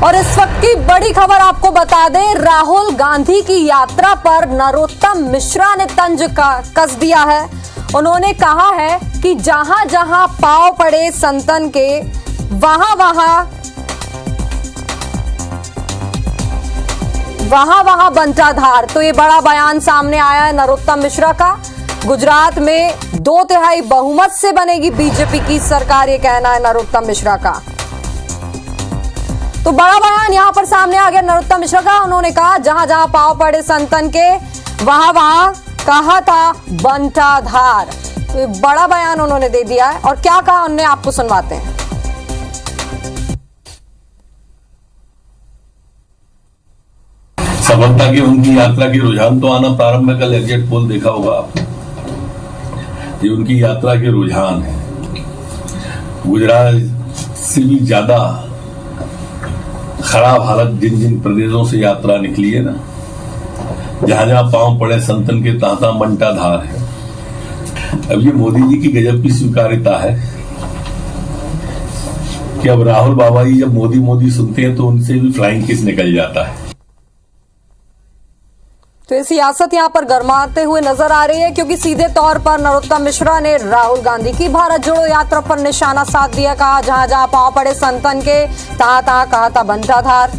और इस वक्त की बड़ी खबर आपको बता दें, राहुल गांधी की यात्रा पर नरोत्तम मिश्रा ने तंज कस दिया है। उन्होंने कहा है कि जहां जहां पांव पड़े संतन के वहां वहां बनता धार। तो ये बड़ा बयान सामने आया है नरोत्तम मिश्रा का। गुजरात में 2/3 बहुमत से बनेगी बीजेपी की सरकार, ये कहना है नरोत्तम मिश्रा का। तो बड़ा बयान यहां पर सामने आ गया नरोत्तम मिश्रा का। उन्होंने कहा जहां जहां पांव पड़े संतन के वहां वहां कहा था बनता धार। तो ये बड़ा बयान उन्होंने दे दिया है और क्या कहा उन्होंने आपको सुनवाते हैं। सफलता की उनकी यात्रा के रुझान तो आना प्रारंभ में, कल एग्जिट पोल देखा होगा आपने, ये उनकी यात्रा के रुझान है। गुजरात से भी ज्यादा खराब हालत जिन जिन प्रदेशों से यात्रा निकली है ना, जहां जहां पांव पड़े संतन के तहां बनता धार है। अब ये मोदी जी की गजब की स्वीकार्यता है कि अब राहुल बाबा जी जब मोदी मोदी सुनते हैं तो उनसे भी फ्लाइंग किस निकल जाता है। तो ये सियासत यहां पर गरमाते हुए नजर आ रही है, क्योंकि सीधे तौर पर नरोत्तम मिश्रा ने राहुल गांधी की भारत जोड़ो यात्रा पर निशाना साध दिया। कहा जहां जहां पांव पड़े संतन के तहां तहां कहा था बनता धार।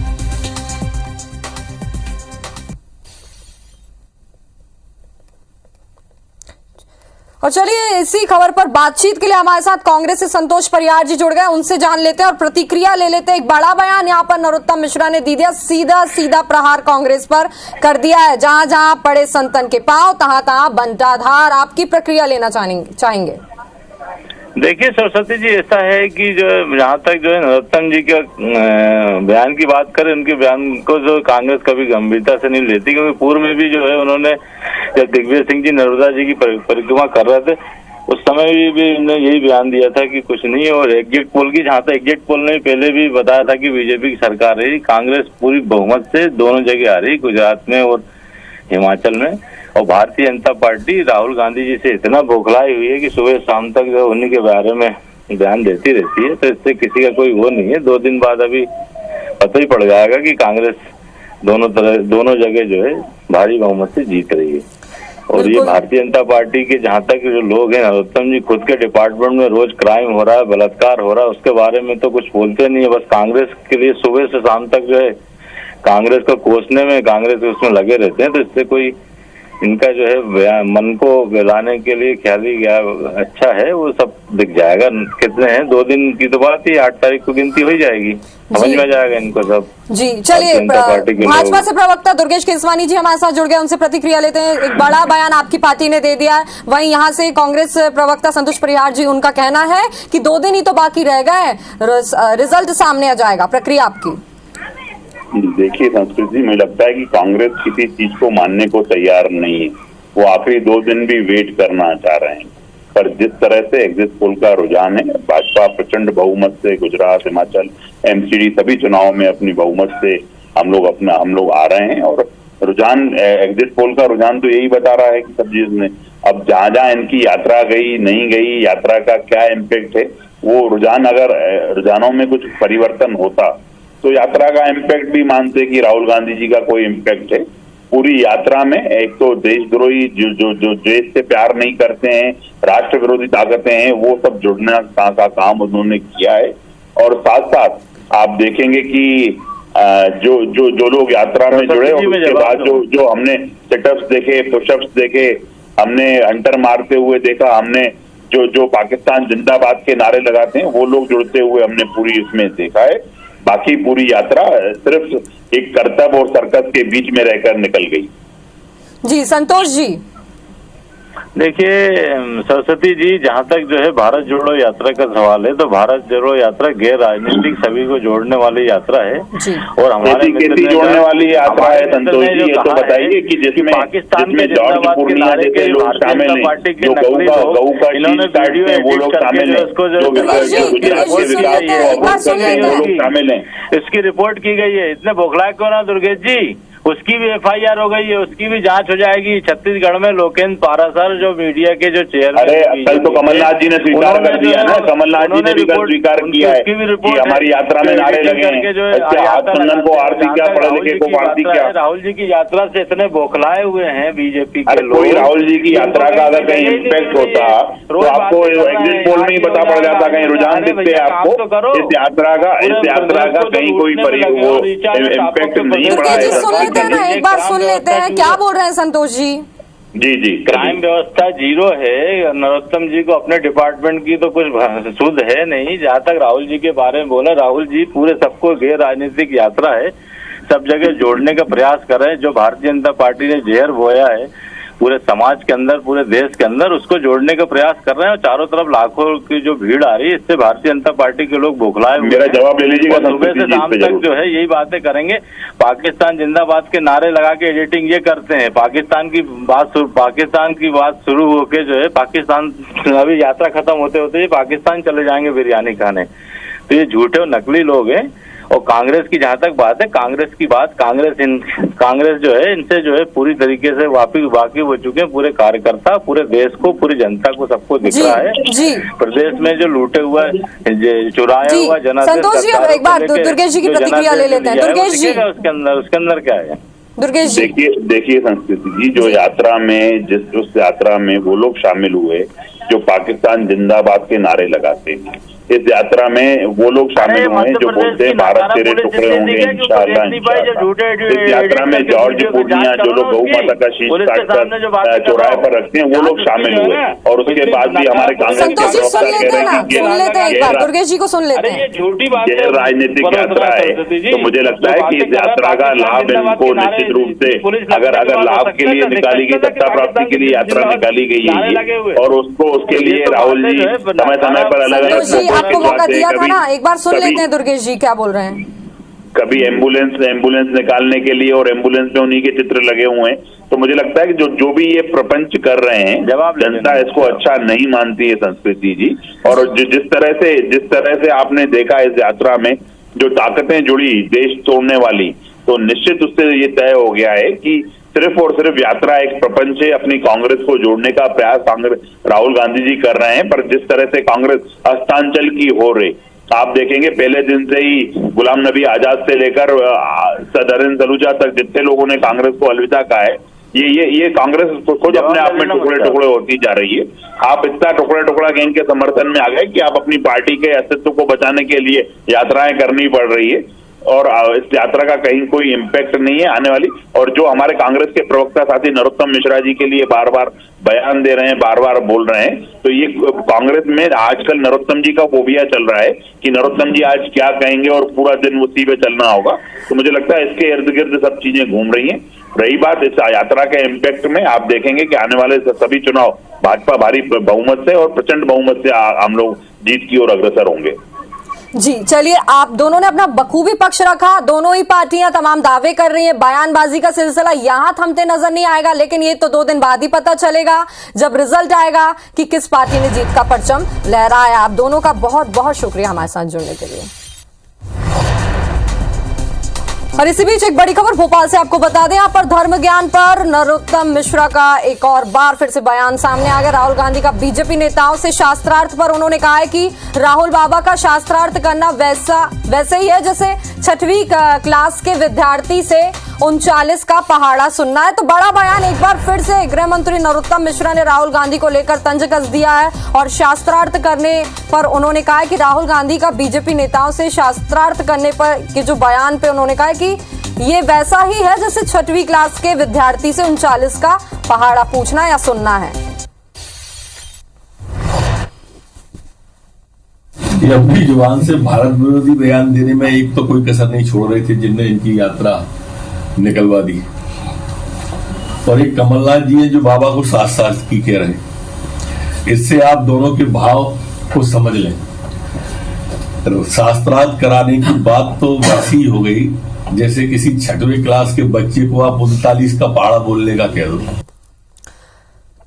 और चलिए इसी खबर पर बातचीत के लिए हमारे साथ कांग्रेस से संतोष परिहार जी जुड़ गए, उनसे जान लेते हैं और प्रतिक्रिया ले लेते हैं। एक बड़ा बयान यहां पर नरोत्तम मिश्रा ने दे दिया, सीधा सीधा प्रहार कांग्रेस पर कर दिया है। जहां जहां पड़े संतन के पांव तहां तहां बनता धार। आपकी प्रक्रिया लेना चाहेंगे। देखिए सरस्वती जी, ऐसा है कि जो जहाँ तक जो है नरोत्तम जी के बयान की बात करें, उनके बयान को जो कांग्रेस कभी गंभीरता से नहीं लेती, क्योंकि पूर्व में भी जो है उन्होंने जब दिग्विजय सिंह जी नर्मदा जी की परिक्रमा कर रहे थे उस समय भी उन्होंने यही बयान दिया था कि कुछ नहीं है। और एग्जिट पोल की, जहाँ तक एग्जिट पोल ने पहले भी बताया था कि बीजेपी की सरकार रही, कांग्रेस पूरी बहुमत से दोनों जगह आ रही, गुजरात में और हिमाचल में। और भारतीय जनता पार्टी राहुल गांधी जी से इतना बौखलाई हुई है कि सुबह शाम तक जो उन्हीं के बारे में बयान देती रहती है। तो इससे किसी का कोई वो नहीं है। 2 दिन बाद अभी पता ही पड़ जाएगा कि कांग्रेस दोनों जगह जो है भारी बहुमत से जीत रही है। और ये भारतीय जनता पार्टी के जहाँ तक जो लोग हैं, नरोत्तम जी खुद के डिपार्टमेंट में रोज क्राइम हो रहा है, बलात्कार हो रहा है, उसके बारे में तो कुछ बोलते नहीं है। बस कांग्रेस के लिए सुबह से शाम तक जो है कांग्रेस को कोसने में, कांग्रेस उसमें लगे रहते हैं। तो इससे कोई इनका जो है मन को बहलाने के लिए ख्याली अच्छा है, वो सब दिख जाएगा। कितने हैं, 2 दिन की तो बात ही, 8 तारीख को गिनती हो जाएगी, समझ में आ जाएगा इनको सब। जी चलिए, भाजपा से प्रवक्ता दुर्गेश केसवानी जी हमारे साथ जुड़ गए, उनसे प्रतिक्रिया लेते हैं। एक बड़ा बयान आपकी पार्टी ने दे दिया है, वहीं यहाँ से कांग्रेस प्रवक्ता संतोष परिहार जी, उनका कहना है कि 2 दिन ही तो बाकी रह गए, रिजल्ट सामने आ जाएगा। प्रक्रिया आपकी। देखिए संस्कृति जी, मुझे लगता है कि कांग्रेस किसी चीज को मानने को तैयार नहीं है। वो आखिरी 2 दिन भी वेट करना चाह रहे हैं। पर जिस तरह से एग्जिट पोल का रुझान है, भाजपा प्रचंड बहुमत से गुजरात, हिमाचल, एमसीडी सभी चुनाव में अपनी बहुमत से हम लोग आ रहे हैं। और रुझान, एग्जिट पोल का रुझान तो यही बता रहा है कि सब चीज में अब जहां जहां इनकी यात्रा गई नहीं गई, यात्रा का क्या इम्पैक्ट है, वो रुझान, अगर रुझानों में कुछ परिवर्तन होता तो यात्रा का इम्पैक्ट भी मानते कि राहुल गांधी जी का कोई इम्पैक्ट है। पूरी यात्रा में एक तो देशद्रोही जो देश से प्यार नहीं करते हैं, राष्ट्र विरोधी ताकतें हैं, वो सब जुड़ने का काम उन्होंने किया है। और साथ साथ आप देखेंगे कि जो लोग यात्रा में जुड़े और उसके बाद जो हमने सेटअप्स देखे, पुशअप्स देखे, हमने अंटर मारते हुए देखा, हमने जो पाकिस्तान जिंदाबाद के नारे लगाते हैं वो लोग जुड़ते हुए हमने पूरी इसमें देखा है। बाकी पूरी यात्रा सिर्फ एक कर्तव्य और सर्कस के बीच में रहकर निकल गई। जी संतोष जी। देखिए सरस्वती जी, जहाँ तक जो है भारत जोड़ो यात्रा का सवाल है, तो भारत जोड़ो यात्रा गैर राजनीतिक सभी को जोड़ने वाली यात्रा है। और हमारे जोड़ने वाली यात्रा है संतोष जी, ये तो बताइए कि जिसमें पाकिस्तान में जॉर्ज पूर्णिया जैसे लोग शामिल हैं, जो गऊ का इन्होंने वीडियो है वो लोग शामिल हैं, जो गुजरात के विकास को अवरुद्ध करते हैं वो लोग शामिल हैं। इसकी रिपोर्ट की गई है। इतने बौखलाए क्यों ना दुर्गेश जी, उसकी भी FIR हो गई है, उसकी भी जांच हो जाएगी। छत्तीसगढ़ में लोकेंद्र पारासर जो मीडिया के जो चेयरमैन, अरे कल तो कमलनाथ जी ने स्वीकार कर दिया ना, कमलनाथ जी ने भी कल स्वीकार किया है कि हमारी यात्रा में नारे लगे हैं, हाथचंदन को आरती क्या, पढ़े लिखे को आरती क्या। राहुल जी की यात्रा से इतने बौखलाए हुए हैं बीजेपी के लोग। कोई राहुल जी की यात्रा का अगर कहीं इम्पैक्ट होता तो आपको एग्जिट पोल में ही पता पड़ जाता, कहीं रुझान दिखते आपको इस यात्रा का कहीं कोई इम्पैक्ट नहीं पड़ा है। सुन लेते हैं ना, एक बार सुन लेते हैं क्या बोल रहे हैं संतोष जी। जी क्राइम व्यवस्था जीरो है। नरोत्तम जी को अपने डिपार्टमेंट की तो कुछ सुध है नहीं। जहाँ तक राहुल जी के बारे में बोला, राहुल जी पूरे सबको गैर राजनीतिक यात्रा है, सब जगह जोड़ने का प्रयास कर रहे हैं। जो भारतीय जनता पार्टी ने जहर बोया है पूरे समाज के अंदर, पूरे देश के अंदर, उसको जोड़ने का प्रयास कर रहे हैं। और चारों तरफ लाखों की जो भीड़ आ रही है, इससे भारतीय जनता पार्टी के लोग बौखलाए हुए हैं। मेरा जवाब ले लीजिएगा। सुबह से शाम तक जो है यही बातें करेंगे। पाकिस्तान जिंदाबाद के नारे लगा के एडिटिंग ये करते हैं। पाकिस्तान की बात शुरू होके जो है, पाकिस्तान अभी यात्रा खत्म होते होते पाकिस्तान चले जाएंगे बिरयानी खाने। तो ये झूठे और नकली लोग हैं। और कांग्रेस की जहां तक बात है, कांग्रेस जो है इनसे जो है पूरी तरीके से वाकिफ हो चुके हैं। पूरे कार्यकर्ता, पूरे देश को, पूरी जनता को, सबको दिख रहा है प्रदेश में जो लूटे हुआ, चुराया हुआ जनादेश। संतोष जी, अब एक बार दुर्गेश जी की प्रतिक्रिया ले लेते हैं। दुर्गेश जी, उसके अंदर क्या है? दुर्गेश जी देखिए संस्कृति जी, जो यात्रा में उस यात्रा में वो लोग शामिल हुए जो पाकिस्तान जिंदाबाद के नारे लगाते हैं। इस यात्रा में वो लोग शामिल हुए जो बोलते हैं भारत तेरे टुकड़े होंगे इंशाअल्लाह। इस यात्रा में जॉर्ज पूर्णिया जो लोग गौ माता का शीश काटकर चौराहे पर रखते हैं, वो लोग शामिल हुए। और उसके बाद भी हमारे कांग्रेस के सुन लेते हैं, एक बार दुर्गेश जी को सुन लेते हैं। ये राजनीतिक यात्रा है, तो मुझे लगता है कि इस यात्रा का लाभ इनको निश्चित रूप से, अगर लाभ के लिए निकाली गई, सत्ता प्राप्ति के लिए यात्रा निकाली गई है, और उसके लिए राहुल जी समय समय पर अलग अलग आपको मौका दिया था ना, एक बार सुन लेते हैं दुर्गेश जी क्या बोल रहे हैं। कभी एम्बुलेंस निकालने के लिए, और एम्बुलेंस में उन्हीं के चित्र लगे हुए हैं। तो मुझे लगता है कि जो भी ये प्रपंच कर रहे हैं, जनता इसको अच्छा नहीं मानती है संस्कृति जी। और जिस तरह से आपने देखा इस यात्रा में जो ताकतें जुड़ी देश तोड़ने वाली, तो निश्चित उससे ये तय हो गया है कि सिर्फ और सिर्फ यात्रा एक प्रपंच है। अपनी कांग्रेस को जोड़ने का प्रयास राहुल गांधी जी कर रहे हैं। पर जिस तरह से कांग्रेस अस्तांचल की हो रही, आप देखेंगे पहले दिन से ही गुलाम नबी आजाद से लेकर नरेंद्र सलूजा तक जितने लोगों ने कांग्रेस को अलविदा कहा है, ये कांग्रेस खुद अपने आप में टुकड़े होती जा रही है। आप इतना टुकड़ा के इनके समर्थन में आ गए कि आप अपनी पार्टी के अस्तित्व को बचाने के लिए यात्राएं करनी पड़ रही है। और इस यात्रा का कहीं कोई इम्पैक्ट नहीं है आने वाली। और जो हमारे कांग्रेस के प्रवक्ता साथी नरोत्तम मिश्रा जी के लिए बार बार बयान दे रहे हैं, बार बार बोल रहे हैं, तो ये कांग्रेस में आजकल नरोत्तम जी का फोबिया चल रहा है कि नरोत्तम जी आज क्या कहेंगे और पूरा दिन उसी पे चलना होगा। तो मुझे लगता है इसके इर्द गिर्द सब चीजें घूम रही हैं। रही बात इस यात्रा के इम्पैक्ट में, आप देखेंगे कि आने वाले सभी चुनाव भाजपा भारी बहुमत से और प्रचंड बहुमत से हम लोग जीत की ओर अग्रसर होंगे। जी चलिए, आप दोनों ने अपना बखूबी पक्ष रखा। दोनों ही पार्टियां तमाम दावे कर रही हैं। बयानबाजी का सिलसिला यहां थमते नजर नहीं आएगा, लेकिन ये तो 2 दिन बाद ही पता चलेगा जब रिजल्ट आएगा कि किस पार्टी ने जीत का परचम लहराया। आप दोनों का बहुत बहुत शुक्रिया हमारे साथ जुड़ने के लिए। और इसी बीच एक बड़ी खबर भोपाल से आपको बता दें, यहाँ पर धर्म ज्ञान पर नरोत्तम मिश्रा का एक और बार फिर से बयान सामने आ गया। राहुल गांधी का बीजेपी नेताओं से शास्त्रार्थ पर उन्होंने कहा है कि राहुल बाबा का शास्त्रार्थ करना वैसे ही है जैसे 6वीं क्लास के विद्यार्थी से 39 का पहाड़ा सुनना है। तो बड़ा बयान एक बार फिर से गृह मंत्री नरोत्तम मिश्रा ने राहुल गांधी को लेकर तंज कस दिया है। और शास्त्रार्थ करने पर उन्होंने कहा है कि राहुल गांधी का बीजेपी नेताओं से शास्त्रार्थ करने पर के जो बयान पे उन्होंने कहा है कि ये वैसा ही है जैसे 6वीं क्लास के विद्यार्थी से 39 का पहाड़ा पूछना या सुनना है। ये अपनी जुबान से भारत विरोधी बयान देने में एक तो कोई कसर नहीं छोड़ रहे थे जिनने इनकी यात्रा निकलवा दी। और एक कमलनाथ जी है जो बाबा को शास्त्रार्थ की कह रहे। इससे आप दोनों के भाव को समझ लें। शास्त्रार्थ कराने की बात तो वैसी हो गई जैसे किसी 6वीं क्लास के बच्चे को आप 39 का पहाड़ा बोलने का कह दो।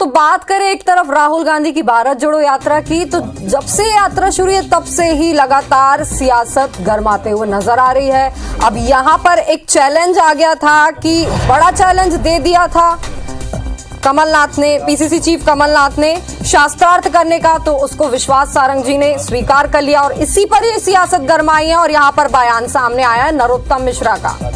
तो बात करें एक तरफ राहुल गांधी की भारत जोड़ो यात्रा की, तो जब से यात्रा शुरू हुई तब से ही लगातार सियासत गरमाते हुए नजर आ रही है। अब यहां पर एक चैलेंज आ गया था कि बड़ा चैलेंज दे दिया था कमलनाथ ने, पीसीसी चीफ कमलनाथ ने शास्त्रार्थ करने का, तो उसको विश्वास सारंग जी ने स्वीकार कर लिया और इसी पर ही सियासत गरमाई है। और यहां पर बयान सामने आया है नरोत्तम मिश्रा का।